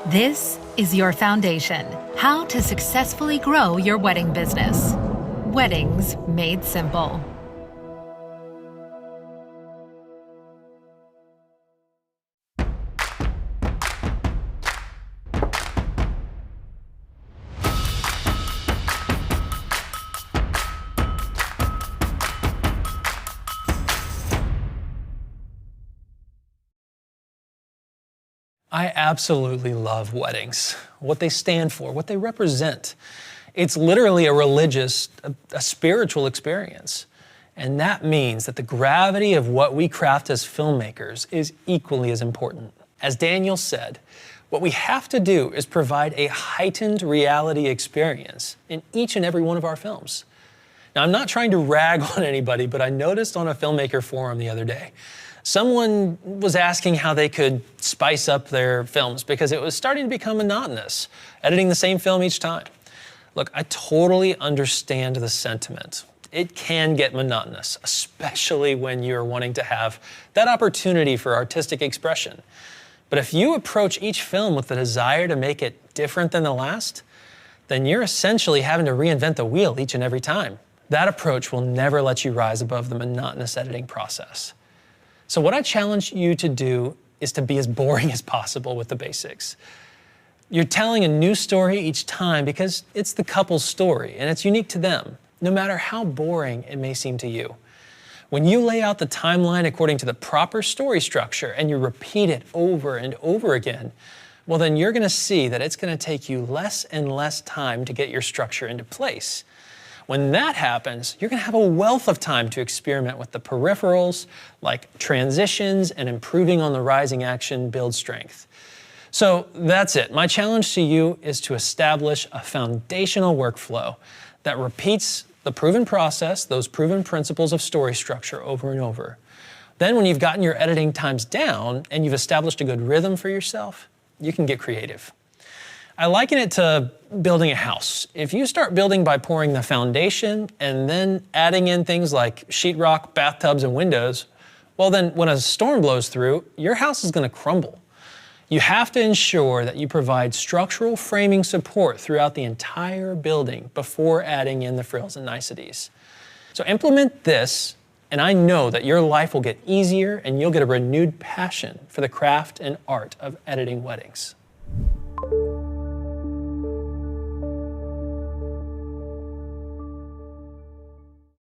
This is your foundation. How to successfully grow your wedding business. Weddings Made Simple. I absolutely love weddings, what they stand for, what they represent. It's literally a religious, a spiritual experience. And that means that the gravity of what we craft as filmmakers is equally as important. As Daniel said, what we have to do is provide a heightened reality experience in each and every one of our films. Now, I'm not trying to rag on anybody, but I noticed on a filmmaker forum the other day, someone was asking how they could spice up their films because it was starting to become monotonous, editing the same film each time. Look, I totally understand the sentiment. It can get monotonous, especially when you're wanting to have that opportunity for artistic expression. But if you approach each film with the desire to make it different than the last, then you're essentially having to reinvent the wheel each and every time. That approach will never let you rise above the monotonous editing process. So what I challenge you to do is to be as boring as possible with the basics. You're telling a new story each time because it's the couple's story and it's unique to them, no matter how boring it may seem to you. When you lay out the timeline according to the proper story structure and you repeat it over and over again, well then you're gonna see that it's gonna take you less and less time to get your structure into place. When that happens, you're gonna have a wealth of time to experiment with the peripherals, like transitions and improving on the rising action build strength. So that's it. My challenge to you is to establish a foundational workflow that repeats the proven process, those proven principles of story structure over and over. Then when you've gotten your editing times down and you've established a good rhythm for yourself, you can get creative. I liken it to building a house. If you start building by pouring the foundation and then adding in things like sheetrock, bathtubs, and windows, well then when a storm blows through, your house is gonna crumble. You have to ensure that you provide structural framing support throughout the entire building before adding in the frills and niceties. So implement this, and I know that your life will get easier and you'll get a renewed passion for the craft and art of editing weddings.